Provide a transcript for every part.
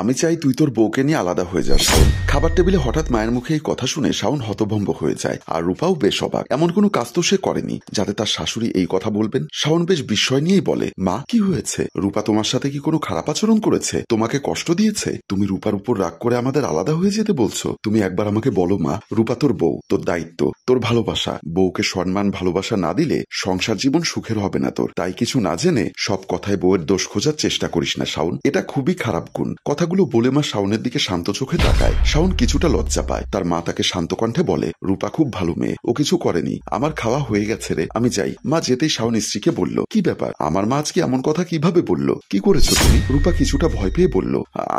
আমি চাই তুই তোর বউকে নিয়ে আলাদা হয়ে যাস। খাবার টেবিলে হঠাৎ মায়ের মুখে এই কথা শুনে শাওন হতভম্ব হয়ে যায়, আর রূপাও বেশ অবাক। এমন কোনো কাজ তো সে করেনি যাতে তার শাশুড়ি এই কথা বলবেন। শাওন বেশ বিস্ময় নিয়েই বলে, মা কি হয়েছে? রূপা তোমার সাথে কি কোনো খারাপ আচরণ করেছে? তোমাকে কষ্ট দিয়েছে? তুমি রূপার উপর রাগ করে আমাদের আলাদা হয়ে যেতে বলছো? তুমি একবার আমাকে বলো মা, রূপা তোর বউ, তোর দায়িত্ব, তোর ভালোবাসা। বউকে সম্মান ভালোবাসা না দিলে সংসার জীবন সুখের হবে না তোর। তাই কিছু না জেনে সব কথায় বউয়ের দোষ খোঁজার চেষ্টা করিস না শাওন, এটা খুবই খারাপ গুণ। কথাগুলো বলে মা শাওনের দিকে শান্ত চোখে তাকায়। শাওন কিছুটা লজ্জা পায়। তার মা তাকে শান্ত কণ্ঠে বলে, রূপা খুব ভালো মেয়ে, ও কিছু করেনি, আমার খাওয়া হয়ে গেছে রে, আমি যাই। মা যেতেই শাওন স্ত্রীকে বলল, কি ব্যাপার, আমার মা আজকে এমন কথা কিভাবে বলল? কি করেছো তুমি? রূপা কিছুটা ভয় পেয়ে বলল,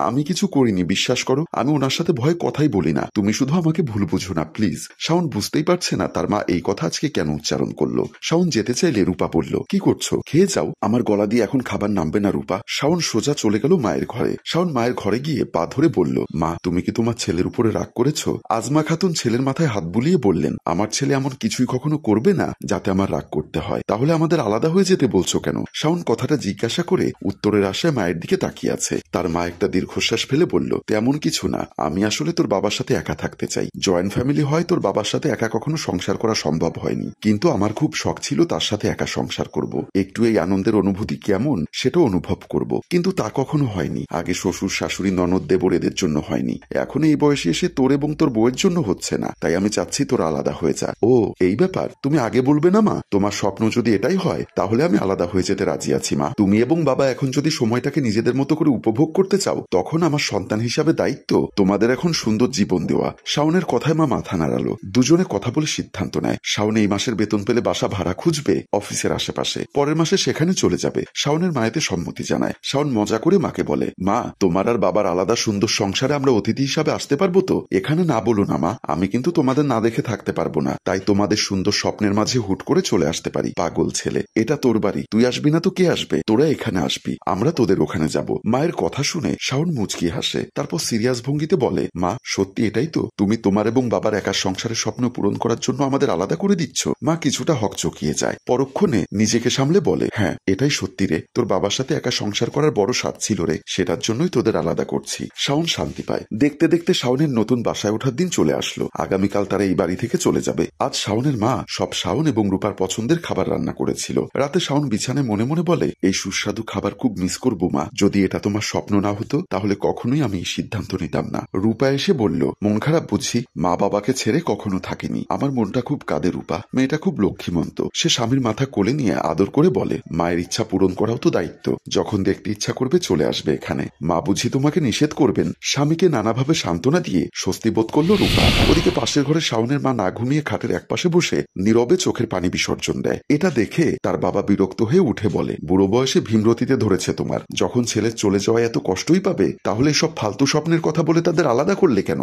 আমি কিছু করিনি, বিশ্বাস করো, আমি ওনার সাথে ভয় কথাই বলি না, তুমি শুধু আমাকে ভুল বুঝো না প্লিজ। শাওন বুঝতেই পারছে না তার মা এই কথা আজকে কেন উচ্চারণ করলো। শাওন যেতে চাইলে রূপা বলল, কি করছো, খেয়ে যাও, আমার গলা দিয়ে এখন খাবার নামবে না রূপা। শাওন সোজা চলে গেল মায়ের ঘরে। শাওন মায়ের ঘরে গিয়ে পা ধরে বলল, মা তুমি কি তোমার ছেলের উপরে রাগ করেছো? আজমা খাতুন ছেলের মাথায় হাত বুলিয়ে বললেন, আমার ছেলে এমন কিছুই কখনো করবে না যাতে আমার রাগ করতে হয়। তাহলে আমাদের আলাদা হয়ে যেতে বলছো কেন? শাওন কথাটা জিজ্ঞাসা করে উত্তরের আশায় মায়ের দিকে তাকিয়ে আছে। তার মা একটা দীর্ঘশ্বাস ফেলে বলল, তেমন কিছু না, আমি আসলে তোর বাবার সাথে একা থাকতে চাই। জয়েন্ট ফ্যামিলি হয় তোর বাবার সাথে একা কখনো সংসার করা সম্ভব হয়নি, কিন্তু আমার খুব শখ ছিল তার সাথে একা সংসার করব, একটু এই আনন্দের অনুভূতি কেমন সেটা অনুভব করব, কিন্তু তা কখনো হয়নি। আগে শ্বশুর শাশুড়ি ননদ দেবর এদের জন্য হয়নি, এখন এই বয়সে এসে তোর এবং তোর বউয়ের জন্য হচ্ছে না, তাই আমি চাচ্ছি তোর আলাদা হয়ে যা। ও এই ব্যাপার, তুমি আগে বলবে না মা? তোমার স্বপ্ন যদি এটাই হয় তাহলে আমি আলাদা হয়ে যেতে রাজি আছি মা। তুমি এবং বাবা এখন যদি সময়টাকে নিজেদের মতো করে উপভোগ করতে চাও, তখন আমার সন্তান হিসাবে দায়িত্ব তোমাদের এখন সুন্দর জীবন দেওয়া। শাওনের কথায় মা মাথা নাড়ালো। দুজনে কথা বলে সিদ্ধান্ত নেয় শাওন এই মাসের বেতন পেলে বাসা ভাড়া খুঁজবে অফিসের আশেপাশে, পরের মাসে সেখানে চলে যাবে। শাওনের মায়েতে সম্মতি জানায়। শাওন মজা করে মাকে বলে, মা তোমার আর বাবার আলাদা সুন্দর সংসারে আমরা অতিথি হিসাবে আসতে পারবো তো? এখানে না বলো না মা, আমি কিন্তু তোমাদের না দেখে থাকতে পারবো না, তাই তোমাদের সুন্দর স্বপ্নের মাঝে হুট করে চলে আসতে পারি। পাগল ছেলে, এটা তোর বাড়ি, তুই আসবি না তো কে আসবে? তোরা এখানে আসবি, আমরা তোদের ওখানে যাব। মায়ের কথা শুনে শাওন মুচকি হাসে, তারপর সিরিয়াস ভঙ্গিতে বলে, মা সত্যি এটাই তো? তুমি তোমার এবং বাবার একার সংসারের স্বপ্ন পূরণ করার জন্য আমাদের আলাদা করে দিচ্ছ? মা কিছুটা হকচকিয়ে যায়, পরক্ষণে নিজেকে সামলে বলে, হ্যাঁ এটাই সত্যি রে, তোর বাবার সাথে একা সংসার করার বড় স্বাদ ছিল রে, সেটার জন্যই তোদের আলাদা করছি। শাওন শান্তি পায়। দেখতে দেখতে শাওনের নতুন বাসায় ওঠার দিন চলে আসলো। আগামীকাল তারা এই বাড়ি থেকে চলে যাবে। আজ শাওনের মা সব শাওন এবং রূপার পছন্দের খাবার রান্না করেছিল। রাতে শাওন বিছানায় মনে মনে বলে, এই সুস্বাদু খাবার খুব মিস করবো মা, যদি এটা তোমার স্বপ্ন না হতো তাহলে কখনোই আমি এই সিদ্ধান্ত নিতাম না। রূপা এসে বলল, মন খারাপ বুঝি? মা বাবাকে ছেড়ে কখনো থাকিনি, আমার মনটা খুব কাঁদে রূপা, মেয়েটা খুব লক্ষ্মীমন্ত। সে স্বামীর মাথা কোলে নিয়ে আদর করে বলে, মায়ের ইচ্ছা পূরণ করাও তো দায়িত্ব, যখন দেখতে ইচ্ছা করবে চলে আসবে এখানে, মা বুঝি তোমাকে নিষেধ করবেন? স্বামীকে নানাভাবে সান্ত্বনা দিয়ে স্বস্তি বোধ করলো রূপা। ওদিকে পাশের ঘরে শাওনের মা না ঘুমিয়ে খাটের একপাশে বসে নীরবে চোখের পানি বিসর্জন দেয়। এটা দেখে তার বাবা বিরক্ত হয়ে উঠে বলে, বুড়ো বয়সে ভীমরতিতে ধরেছে তোমার, যখন ছেলে চলে যাওয়ায় এত কষ্টই পাবে, তাহলে সব ফালতু স্বপ্নের কথা বলে তাদের আলাদা করলে কেন?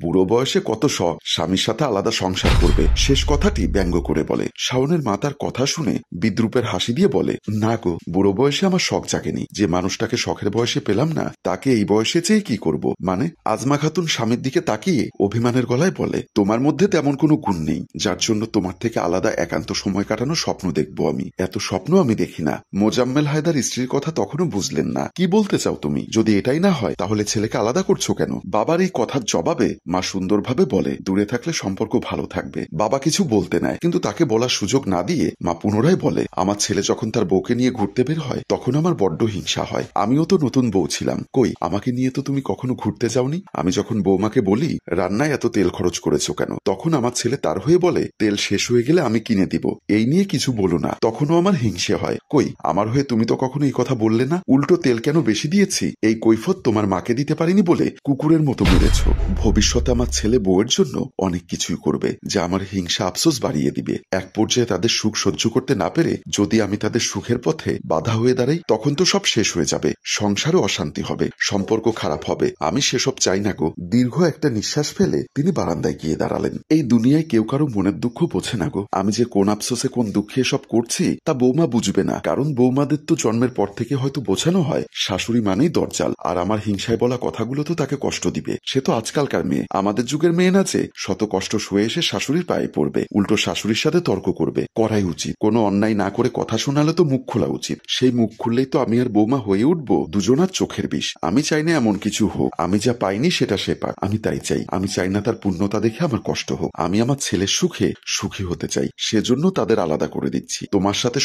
বুড়ো বয়সে কত শখ, স্বামীর সাথে আলাদা সংসার করবে, শেষ কথাটি ব্যঙ্গ করে বলে। শাওনের মা তার কথা শুনে বিদ্রুপের হাসি দিয়ে বলে, না গো, বুড়ো বয়সে আমার শখ জাগেনি, যে মানুষটাকে শখের বয়সে পেলাম না তাকে এই বয়সে চেয়ে কি করব? মানে? আজমা খাতুন স্বামীর দিকে তাকিয়ে অভিমানের গলায় বলে, তোমার মধ্যে তেমন কোনো গুণ নেই যার জন্য তোমার থেকে আলাদা একান্ত সময় কাটানোর স্বপ্ন দেখবো আমি, এত স্বপ্ন আমি দেখি না। মোজাম্মেল হায়দার স্ত্রীর কথা তখনও বুঝলেন না। কি বলতে চাও তুমি? যদি এটাই না হয় তাহলে ছেলেকে আলাদা করছো কেন? বাবার এই কথার জবাবে মা সুন্দরভাবে বলে, দূরে থাকলে সম্পর্ক ভালো থাকবে। বাবা কিছু বলতে নেয়, কিন্তু তাকে বলার সুযোগ না দিয়ে মা পুনরায় বলে, আমার ছেলে যখন তার বউকে নিয়ে ঘুরতে বের হয় তখন আমার বড্ড হিংসা হয়, আমিও তো নতুন বউ ছিলাম, কই আমাকে নিয়ে তো তুমি কখনো ঘুরতে যাওনি? আমি যখন বৌমাকে বলি রান্নায় এত তেল খরচ করেছো কেন, তখন আমার ছেলে তার হয়ে বলে, তেল শেষ হয়ে গেলে আমি কিনে দিব, এই নিয়ে কিছু বলো না, তখনও আমার হিংসে হয়। কই আমার হয়ে তুমি তো কখনো এই কথা বললে না, উল্টো তেল কেন বেশি দিয়েছি এই কৈফত তোমার মাকে দিতে পারিনি বলে কুকুরের মতো মেরেছ। ভবিষ্যতে আমার ছেলে বউয়ের জন্য অনেক কিছুই করবে যা আমার হিংসা আফসোস বাড়িয়ে দিবে। এক পর্যায়ে তাদের সুখ সহ্য করতে না পেরে যদি আমি তাদের সুখের পথে বাধা হয়ে দাঁড়াই, তখন তো সব শেষ হয়ে যাবে, সংসারে অশান্তি হবে, সম্পর্ক খারাপ হবে, আমি সেসব চাই না গো। দীর্ঘ একটা নিঃশ্বাস ফেলে তিনি বারান্দায় গিয়ে দাঁড়ালেন। এই দুনিয়ায় কেউ কারো মনের দুঃখ বোঝে না গো। আমি যে কোন আফসোসে কোন দুঃখে এসব করছি তা বৌমা বুঝবে না, কারণ বৌমাদের তো জন্মের পর থেকে হয়তো বোঝানো হয় শাশুড়ি মানেই দরজাল, আর আমার হিংসায় বলা কথাগুলো তো তাকে কষ্ট দিবে। সে তো আজকালকার মেয়ে, আমাদের যুগের মেয়ে না যে শত কষ্ট শুয়ে এসে শাশুড়ির পায়ে পড়বে, উল্টো শাশুড়ির সাথে তর্ক করবে। করাই উচিত, কোনো অন্যায় না করে কথা শোনালে তো মুখ খোলা উচিত। সেই মুখ খুললেই তো আমি আর বৌমা হয়ে উঠবো দুজনার চোখের বিষ। আমি চাই না এমন কিছু হোক, আমি যা পাইনি সেটা সে পাক, আমি তাই চাই। আমি চাই না তার পূর্ণতা দেখে আমার কষ্ট হোক, আমি আমার ছেলের সুখে সুখী হতে চাই, সেজন্য তাদের আলাদা করে দিচ্ছি। তোমার সাথে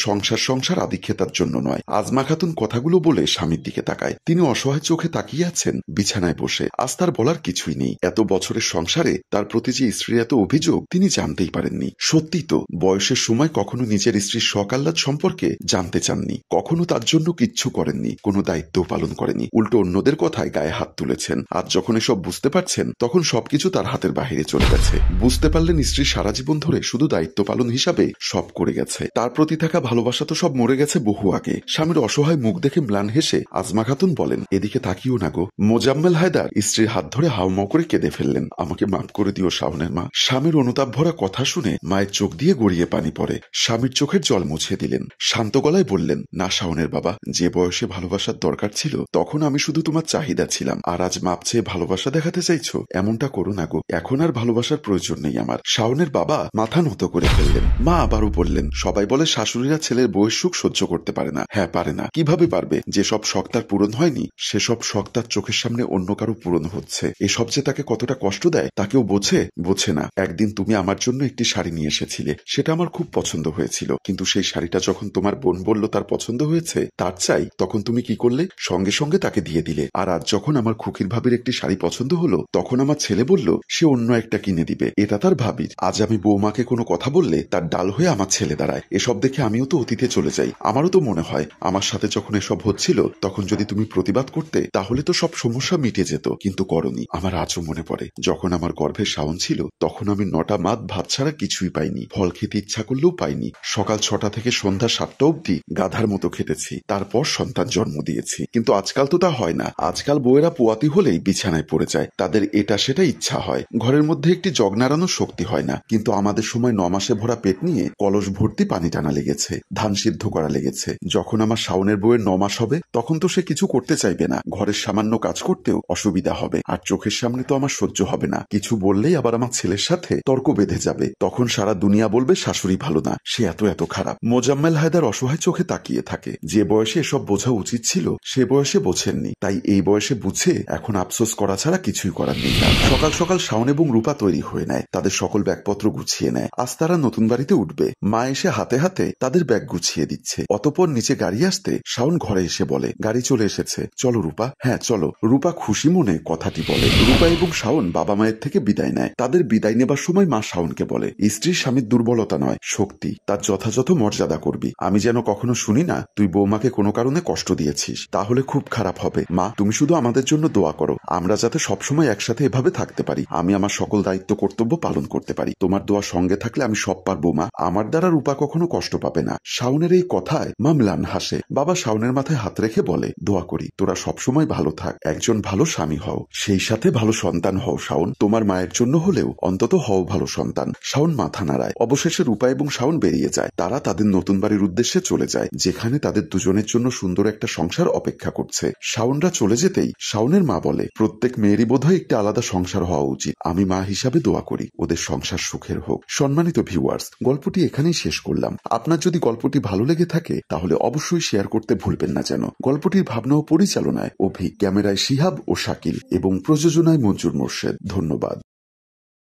সংসার আদিক্ষেতার জন্য নয়। আজমা খাতুন কথাগুলো বলে স্বামীর দিকে তাকায়। তিনি অসহায় চোখে তাকিয়ে আছেন বিছানায় বসে। আজ তার বলার কিছুই নেই। এত বছরের সংসারে তার প্রতি যে স্ত্রীর এত অভিযোগ তিনি জানতেই পারেননি। সত্যি তো, বয়সের সময় কখনো নিজের স্ত্রীর শখ আহ্লাদ সম্পর্কে জানতে চাননি, কখনো তার জন্য কিচ্ছু করেননি, কোনো দায়িত্ব পালন করেনি, উল্টো অন্যদের কথায় গায়ে হাত তুলেছেন। আজ যখন এসব বুঝতে পারছেন তখন সবকিছু তার হাতের বাহিরে চলে গেছে। বুঝতে পারলেন স্ত্রী সারা জীবন ধরে শুধু দায়িত্ব পালন হিসাবে সব করে গেছে। তার প্রতি থাকা ভালোবাসা তো সব মরে গেছে বহু আগে। স্বামীর অসহায় মুখ দেখে ম্লান হেসে আজমা খাতুন বলেন, এদিকে তাকিও না গো। মোজাম্মেল হায়দার স্ত্রীর হাত ধরে হাউমাউ করে কেঁদে ফেললেন। আমাকে মাফ করে দিও শাওনের মা। স্বামীর অনুতাপ ভরা কথা শুনে মায়ের চোখ দিয়ে গড়িয়ে পানি পড়ে। স্বামীর চোখের জল মুছে দিলেন। শান্ত গলায় বললেন, না শাওনের বাবা, যে বয়সে ভালোবাসার দরকার ছিল তখন আমি শুধু তোমার চাহিদা ছিলাম, আর আজ মাপ চেয়ে ভালোবাসা দেখাতে চাইছো? এমনটা করো না গো, এখন আর ভালোবাসার প্রয়োজন নেই আমার। শাওনের বাবা মাথা নত করে ফেললেন। মা আবারও বললেন, সবাই বলে শাশুড়িরা ছেলের বউয়ের সুখ সহ্য করতে পারে না। হ্যাঁ পারে না, কিভাবে পারবে? যেসব শখ তার পূরণ হয়নি সেসব শখ তার চোখের সামনে অন্য কারো পূরণ হচ্ছে। এসব যে তাকে কতটা কষ্ট দেয় তা কেউ বোঝে না। একদিন তুমি আমার জন্য একটি শাড়ি নিয়ে এসেছিলে, সেটা আমার খুব পছন্দ হয়েছিল, কিন্তু সেই শাড়িটা যখন তোমার বোন বলল তার পছন্দ হয়েছে, তার চাই, তখন তুমি কি করলে? সঙ্গে সঙ্গে তাকে দিয়ে দিলে। আর আজ যখন আমার খুকির ভাবির একটি শাড়ি পছন্দ হলো তখন আমার ছেলে বলল সে অন্য একটা কিনে দিবে, এটা তার ভাবির। আজ আমি বৌমাকে কোনো কথা বললে তার ডাল হয়ে আমার ছেলে দাঁড়ায়। এসব দেখে আমিও তো অতীতে চলে যাই। আমারও তো মনে হয় আমার সাথে যখন এসব হচ্ছিল তখন যদি তুমি প্রতিবাদ করতে তাহলে তো সব সমস্যা মিটে যেত, কিন্তু করনি। আমার আজও মনে পড়ে যখন আমার গর্ভে শাওন ছিল তখন আমি 9টা মাস ভাত ছাড়া কিছুই পাইনি, ফল খেতে ইচ্ছা করলেও পাইনি। সকাল 6টা থেকে সন্ধ্যা 7টা অবধি গাধার মতো খেটেছি, তারপর সন্তান জন্ম দিয়েছি। কিন্তু আজকাল তো তা হয় না। আজকাল বউয়েরা পোয়াতি হলেই বিছানায় পড়ে যায়, তাদের এটা সেটা ইচ্ছা হয়, ঘরের মধ্যে একটি জগ নাড়ানোর শক্তি হয় না। কিন্তু আমাদের সময় 9 মাসে ভরা পেট নিয়ে কলস ভর্তি পানি টানা লেগেছে, ধান সিদ্ধ করা লেগেছে। যখন আমার শাওনের বউয়ের 9 মাস হবে তখন তো সে কিছু করতে চাইবে না, ঘরের সামান্য কাজ করতেও অসুবিধা হবে। আর চোখের সামনে তো আমার সহ্য হবে না, কিছু বললেই আবার আমার ছেলের সাথে তর্ক বেঁধে যাবে। তখন সারা দুনিয়া বলবে শাশুড়ি ভালো না, সে এত খারাপ। মোজাম্মেল হায়দার অসহায় চোখে তাকিয়ে থাকে। যে বয়সে এসব বোঝা উচিত ছিল সে বয়সে বোঝেননি, তাই এই বয়সে বুঝে এখন আফসোস করা ছাড়া কিছুই করার নেই। সকাল সকাল শাওন এবং রূপা তৈরি হয়ে নেয়, তাদের সকল ব্যাগপত্র গুছিয়ে নেয়। আজ তারা নতুন বাড়িতে উঠবে। মা এসে হাতে হাতে তাদের ব্যাগ গুছিয়ে দিচ্ছে। অতঃপর নিচে গাড়ি আসতে শাওন ঘরে এসে বলে, গাড়ি চলে এসেছে, চলো রূপা। হ্যাঁ চলো। রূপা খুশি মনে কথাটি বলে। রূপা এবং শাওন বাবা মায়ের থেকে বিদায় নেয়। তাদের বিদায় নেবার সময় মা শাওনকে বলে, স্ত্রীর স্বামীর দুর্বলতা নয়, শক্তি, তার যথাযথ মর্যাদা করবি। আমি যেন কখনো শুনি না তুই বৌমাকে কোনো কারণে কষ্ট দিয়েছিস, তাহলে খুব খারাপ হবে। মা তুমি শুধু আমাদের জন্য দোয়া করো, আমরা যাতে সবসময় একসাথে এভাবে থাকতে পারি, আমি আমার সকল দায়িত্ব কর্তব্য পালন করতে পারি। তোমার দোয়া সঙ্গে থাকলে আমি সব পারবো মা, আমার দ্বারা রূপা কখনো কষ্ট পাবে না। শাওনের এই কথায় মা ম্লান হাসে। বাবা শাওনের মাথায় হাত রেখে বলে, দোয়া করি তোরা সবসময় ভালো থাক, একজন ভালো স্বামী হও, সেই সাথে ভালো সন্তান হও। শাওন তোমার মায়ের জন্য হলেও অন্তত হও ভালো সন্তান। শাওন মাথা নাড়ায়। অবশেষে রূপা এবং শাওন বেরিয়ে যায়। তারা তাদের নতুন বাড়ির উদ্দেশ্যে চলে যায়, যেখানে তাদের দুজনের জন্য সুন্দর একটা সংসার অপেক্ষা করছে। শাওনরা চলে যেতেই শাওনের মা বলে, প্রত্যেক মেয়েরই বোধহয় একটা আলাদা সংসার হওয়া উচিত। আমি মা হিসাবে দোয়া করি ওদের সংসার সুখের হোক। সম্মানিত ভিউয়ার্স, গল্পটি এখানেই শেষ করলাম। আপনার যদি গল্পটি ভালো লেগে থাকে তাহলে অবশ্যই শেয়ার করতে ভুলবেন না যেন। গল্পটির ভাবনা ও পরিচালনায় অভি, ক্যামেরায় শিহাব ও শাকিল এবং প্রযোজনায় মঞ্জুর মোর্শেদ। ধন্যবাদ।